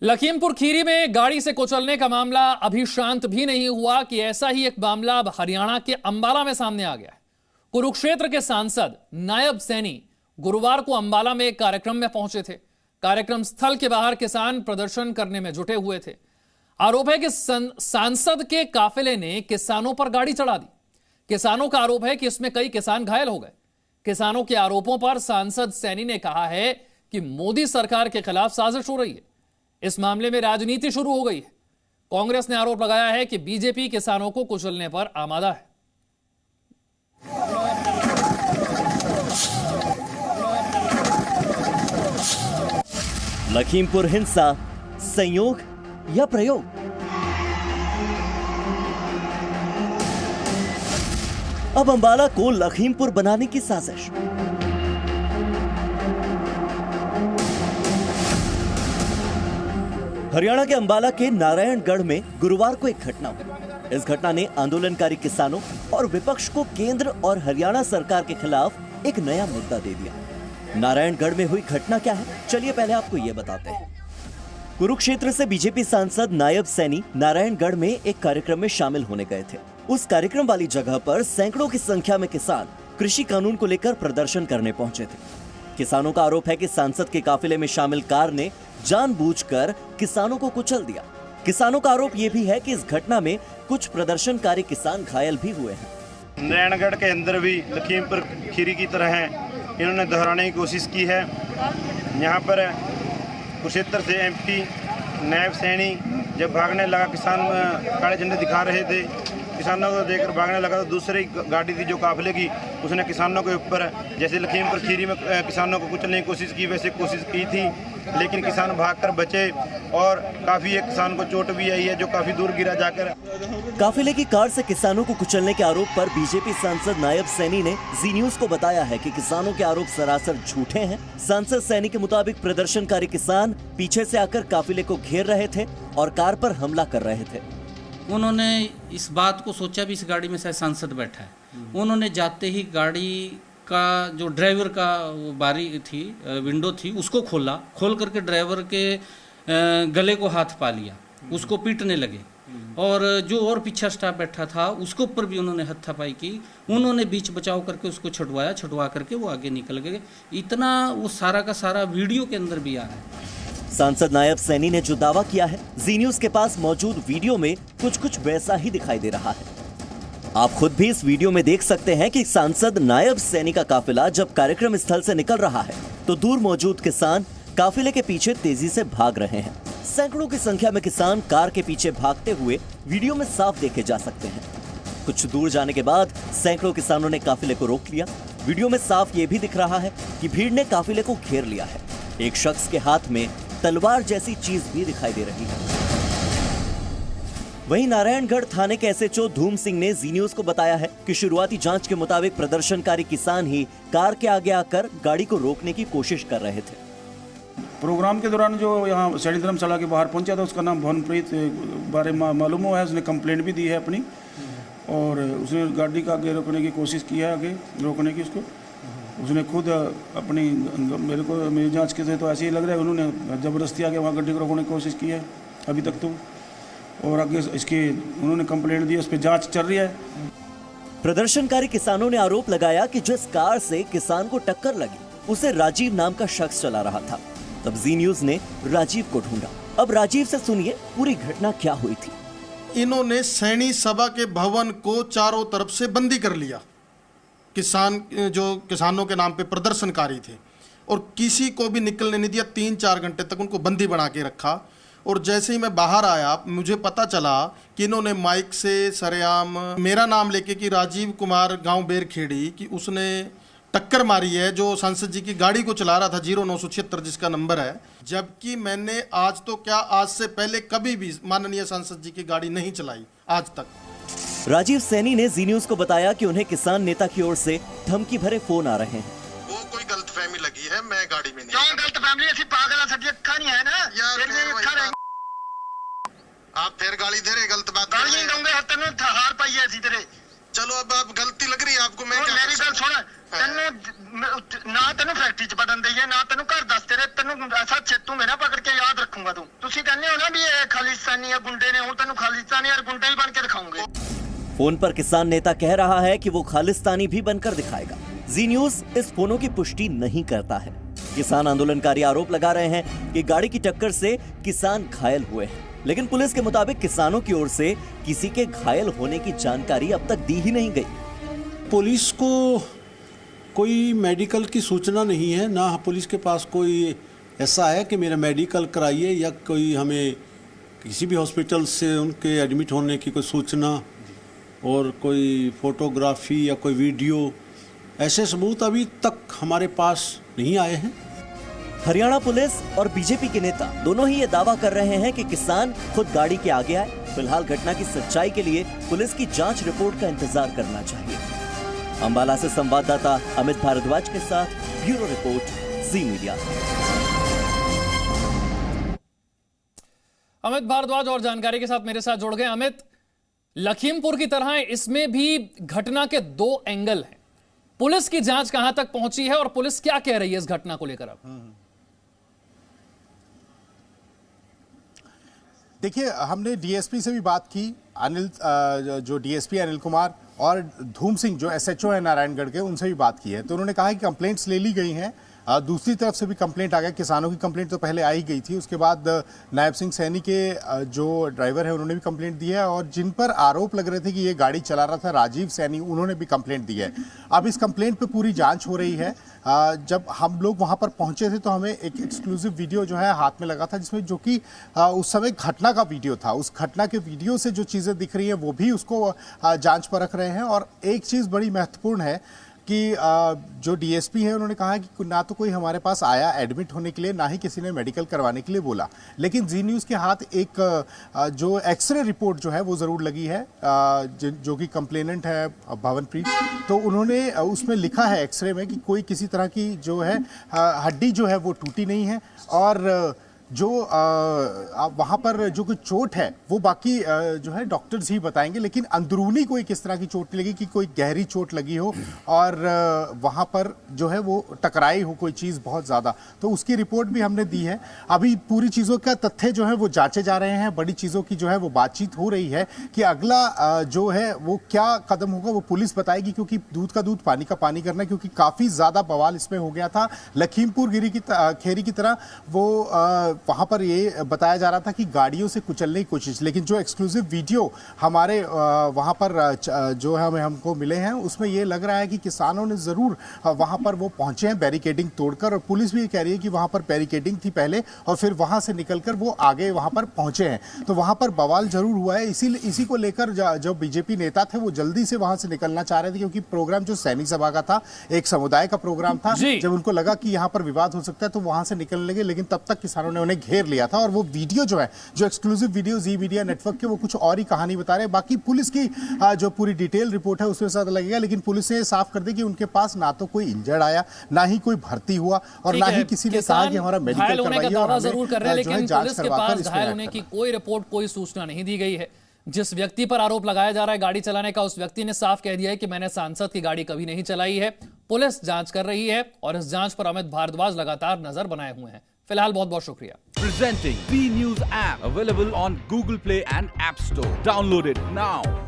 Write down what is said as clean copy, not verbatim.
लखीमपुर खीरी में गाड़ी से कुचलने का मामला अभी शांत भी नहीं हुआ कि ऐसा ही एक मामला अब हरियाणा के अंबाला में सामने आ गया है। कुरुक्षेत्र के सांसद नायब सैनी गुरुवार को अंबाला में एक कार्यक्रम में पहुंचे थे। कार्यक्रम स्थल के बाहर किसान प्रदर्शन करने में जुटे हुए थे। आरोप है कि सांसद के काफिले ने किसानों पर गाड़ी चढ़ा दी। किसानों का आरोप है कि इसमें कई किसान घायल हो गए। किसानों के आरोपों पर सांसद सैनी ने कहा है कि मोदी सरकार के खिलाफ साजिश हो रही है। इस मामले में राजनीति शुरू हो गई है। कांग्रेस ने आरोप लगाया है कि बीजेपी किसानों को कुचलने पर आमादा है। लखीमपुर हिंसा संयोग या प्रयोग? अब अंबाला को लखीमपुर बनाने की साजिश। हरियाणा के अंबाला के नारायणगढ़ में गुरुवार को एक घटना हुई। इस घटना ने आंदोलनकारी किसानों और विपक्ष को केंद्र और हरियाणा सरकार के खिलाफ एक नया मुद्दा दे दिया। नारायणगढ़ में हुई घटना क्या है, चलिए पहले आपको ये बताते हैं। कुरुक्षेत्र से बीजेपी सांसद नायब सैनी नारायणगढ़ में एक कार्यक्रम में शामिल होने गए थे। उस कार्यक्रम वाली जगह पर सैकड़ों की संख्या में किसान कृषि कानून को लेकर प्रदर्शन करने पहुंचे थे। किसानों का आरोप है कि सांसद के काफिले में शामिल कार ने जानबूझकर किसानों को कुचल दिया। किसानों का आरोप यह भी है कि इस घटना में कुछ प्रदर्शनकारी किसान घायल भी हुए हैं। नारायणगढ़ के अंदर भी लखीमपुर खीरी की तरह है, इन्होंने दोहराने की कोशिश की है। यहाँ पर कुरुक्षेत्र से एमपी नायब सैनी जब भागने लगा, किसान काले झंडे दिखा रहे थे, किसानों को देखकर भागने लगा तो दूसरी गाड़ी थी जो काफिले की, उसने किसानों के ऊपर जैसे लखीमपुर खीरी में किसानों को कुचलने की कोशिश की वैसे कोशिश की थी, लेकिन किसान भागकर बचे और काफी एक किसान को चोट भी आई है जो काफी दूर गिरा जाकर। काफिले की कार से किसानों को कुचलने के आरोप पर बीजेपी सांसद नायब सैनी ने जी न्यूज को बताया है कि किसानों के आरोप सरासर झूठे हैं। सांसद सैनी के मुताबिक प्रदर्शनकारी किसान पीछे से आकर काफिले को घेर रहे थे और कार पर हमला कर रहे थे। उन्होंने इस बात को सोचा भी इस गाड़ी में शायद सांसद बैठा है। उन्होंने जाते ही गाड़ी का जो ड्राइवर का वो बारी थी, विंडो थी, उसको खोल करके ड्राइवर के गले को हाथ पा लिया, उसको पीटने लगे और जो और पीछा स्टाफ बैठा था उसके ऊपर भी उन्होंने हत्थापाई की। उन्होंने बीच बचाव करके उसको छुड़वा करके वो आगे निकल गए। इतना वो सारा का सारा वीडियो के अंदर भी आ रहा है। सांसद नायब सैनी ने जो दावा किया है, जी न्यूज के पास मौजूद वीडियो में कुछ वैसा ही दिखाई दे रहा है। आप खुद भी इस वीडियो में देख सकते हैं कि सांसद नायब सैनी का काफिला जब कार्यक्रम स्थल से निकल रहा है तो दूर मौजूद किसान काफिले के पीछे तेजी से भाग रहे हैं। सैकड़ों की संख्या में किसान कार के पीछे भागते हुए वीडियो में साफ देखे जा सकते हैं। कुछ दूर जाने के बाद सैकड़ों किसानों ने काफिले को रोक लिया। वीडियो में साफ ये भी दिख रहा है कि भीड़ ने काफिले को घेर लिया है। एक शख्स के हाथ में तलवार जैसी चीज भी दिखाई दे रही है। वहीं नारायणगढ़ थाने के एसएचओ धूम सिंह ने जी न्यूज को बताया है कि शुरुआती जांच के मुताबिक प्रदर्शनकारी किसान ही कार के आगे आकर गाड़ी को रोकने की कोशिश कर रहे थे। प्रोग्राम के दौरान जो यहाँ सैनी धर्मशाला के बाहर पहुंचा था उसका नाम भवनप्रीत बारे मालूम हुआ है। उसने कंप्लेंट भी दी है अपनी और उसने गाड़ी का आगे रोकने की कोशिश की है, आगे रोकने की उसको उसने खुद अपनी मेरी जांच के से तो ऐसे ही लग रहा है उन्होंने ज़बरदस्ती आके वहाँ गड्ढे को रोकने की कोशिश की है अभी तक तो, और आगे इसकी उन्होंने कंप्लेंट दी, उस पर जांच चल रही है। प्रदर्शनकारी किसानों ने आरोप लगाया कि जिस कार से किसान को टक्कर लगी उसे राजीव नाम का शख्स चला रहा था। तब जी न्यूज ने राजीव को ढूंढा। अब राजीव से सुनिए पूरी घटना क्या हुई थी। इन्होंने सैनी सभा के भवन को चारों तरफ से बंदी कर लिया। किसान जो किसानों के नाम पे प्रदर्शनकारी थे और किसी को भी निकलने नहीं दिया। 3-4 घंटे तक उनको बंदी बना के रखा और जैसे ही मैं बाहर आया मुझे पता चला कि इन्होंने माइक से सरेआम मेरा नाम लेके कि राजीव कुमार गांव बेरखेड़ी कि उसने टक्कर मारी है जो सांसद जी की गाड़ी को चला रहा था 0976 जिसका नंबर है। जबकि मैंने आज तो क्या आज से पहले कभी भी माननीय सांसद जी की गाड़ी नहीं चलाई आज तक। राजीव सैनी ने जी न्यूज को बताया कि उन्हें किसान नेता की ओर से धमकी भरे फोन आ रहे हैं। वो कोई गलतफहमी लगी है, मैं गाड़ी में नहीं। क्यों गलतफहमी? ऐसी पागल सटी अक्खा नहीं है ना यार। आप फिर गाली दे रहे, गलत बात गाली नहीं दूंगे, हार पाई है ऐसी तेरे चलो अब आप गलती लग रही है आपको, मैं क्या मेरी कर गल सकता सुन, तेनू ना तेनू फैक्ट्री च बदन दईए ना तेनू घर दसते रहे, तेनू ऐसा चेतू मेरा पकड़ के याद रखूंगा तू। तुसी कहने हो ना भी ये खालिस्तानी या गुंडे ने, हुण तेनू खालिस्तानी और गुंडे ही बन के दिखाऊंगे। फोन पर किसान नेता कह रहा है कि वो खालिस्तानी भी बनकर दिखाएगा। जी न्यूज इस फोनों की पुष्टि नहीं करता है। किसान आंदोलनकारी आरोप लगा रहे हैं कि गाड़ी की टक्कर से किसान घायल हुए हैं, लेकिन पुलिस के मुताबिक किसानों की ओर से किसी के घायल होने की जानकारी अब तक दी ही नहीं गई। पुलिस को कोई मेडिकल की सूचना नहीं है, ना पुलिस के पास कोई ऐसा है कि मेरा मेडिकल कराइए, या कोई हमें किसी भी हॉस्पिटल से उनके एडमिट होने की कोई सूचना और कोई फोटोग्राफी या कोई वीडियो, ऐसे सबूत अभी तक हमारे पास नहीं आए हैं। हरियाणा पुलिस और बीजेपी के नेता दोनों ही ये दावा कर रहे हैं कि किसान खुद गाड़ी के आगे आए। फिलहाल घटना की सच्चाई के लिए पुलिस की जांच रिपोर्ट का इंतजार करना चाहिए। अंबाला से संवाददाता अमित भारद्वाज के साथ ब्यूरो रिपोर्ट, जी मीडिया। अमित भारद्वाज और जानकारी के साथ मेरे साथ जुड़ गए। अमित, लखीमपुर की तरह इसमें भी घटना के दो एंगल हैं। पुलिस की जांच कहां तक पहुंची है और पुलिस क्या कह रही है इस घटना को लेकर? अब देखिए, हमने डीएसपी से भी बात की, अनिल जो डीएसपी अनिल कुमार और धूम सिंह जो एसएचओ है नारायणगढ़ के, उनसे भी बात की है। तो उन्होंने कहा कि कंप्लेंट्स ले ली गई हैं। दूसरी तरफ से भी कंप्लेंट आ गया, किसानों की कंप्लेंट तो पहले आ ही गई थी, उसके बाद नायब सिंह सैनी के जो ड्राइवर है उन्होंने भी कंप्लेंट दी है, और जिन पर आरोप लग रहे थे कि ये गाड़ी चला रहा था राजीव सैनी, उन्होंने भी कंप्लेंट दी है। अब इस कंप्लेंट पे पूरी जांच हो रही है। जब हम लोग वहां पर पहुंचे थे तो हमें एक एक्सक्लूसिव वीडियो जो है हाथ में लगा था, जिसमें जो कि उस समय घटना का वीडियो था। उस घटना के वीडियो से जो चीज़ें दिख रही हैं वो भी उसको जांच परख रहे हैं। और एक चीज़ बड़ी महत्वपूर्ण है कि जो डीएसपी है उन्होंने कहा कि ना तो कोई हमारे पास आया एडमिट होने के लिए, ना ही किसी ने मेडिकल करवाने के लिए बोला, लेकिन जी न्यूज़ के हाथ एक जो एक्सरे रिपोर्ट जो है वो ज़रूर लगी है, जो कि कंप्लेनेंट है भवनप्रीत। तो उन्होंने उसमें लिखा है एक्सरे में कि कोई किसी तरह की जो है हड्डी जो है वो टूटी नहीं है, और जो वहाँ पर जो कोई चोट है वो बाकी जो है डॉक्टर्स ही बताएंगे, लेकिन अंदरूनी कोई किस तरह की चोट लगी, कि कोई गहरी चोट लगी हो और वहाँ पर जो है वो टकराई हो कोई चीज़ बहुत ज़्यादा, तो उसकी रिपोर्ट भी हमने दी है। अभी पूरी चीज़ों का तथ्य जो है वो जांचे जा रहे हैं, बड़ी चीज़ों की जो है वो बातचीत हो रही है कि अगला जो है वो क्या कदम होगा वो पुलिस बताएगी, क्योंकि दूध का दूध पानी का पानी करना, क्योंकि काफ़ी ज़्यादा बवाल इसमें हो गया था। लखीमपुर खेरी की तरह वो वहां पर ये बताया जा रहा था कि गाड़ियों से कुचलने की कोशिश, लेकिन जो एक्सक्लूसिव वीडियो हमारे वहां पर जो है हमको मिले हैं उसमें ये लग रहा है कि किसानों ने ज़रूर वहां पर वो पहुंचे हैं बैरिकेडिंग तोड़कर, और पुलिस भी ये कह रही है कि वहां पर बैरिकेडिंग थी पहले और फिर वहां से निकलकर वो आगे वहां पर पहुंचे हैं। तो वहां पर बवाल जरूर हुआ है। इसी को लेकर जो बीजेपी नेता थे वो जल्दी से वहां से निकलना चाह रहे थे, क्योंकि प्रोग्राम जो सैनिक सभा का था, एक समुदाय का प्रोग्राम था, जब उनको लगा कि यहाँ पर विवाद हो सकता है तो वहां से निकलने लगे, लेकिन तब तक किसानों ने उन्हें घेर लिया था। और वो वीडियो जो है, जो एक्सक्लूसिव वीडियो जी मीडिया नेटवर्क के, वो कुछ और ही कहानी बता रहे हैं। बाकी पुलिस की जो पूरी डिटेल रिपोर्ट है उसमें साथ लगेगा, लेकिन पुलिस ने साफ कर दी कि उनके पास ना तो कोई इंजर्ड आया, ना ही कोई भर्ती हुआ, और ना ही किसी ने कहा कि हमारा मेडिकल करवाइए, और जरूर कर रहे हैं, लेकिन पुलिस के पास घायल होने की कोई रिपोर्ट, कोई सूचना नहीं दी गई है। जिस व्यक्ति पर आरोप लगाया जा रहा है गाड़ी चलाने का, उस व्यक्ति ने साफ कह दिया है कि मैंने सांसद की गाड़ी कभी नहीं चलाई है। पुलिस जांच कर रही है और इस जांच पर अमित भारद्वाज लगातार नजर बनाए हुए हैं। फिलहाल बहुत बहुत शुक्रिया। Presenting B News app available on Google Play and App Store. Download it now.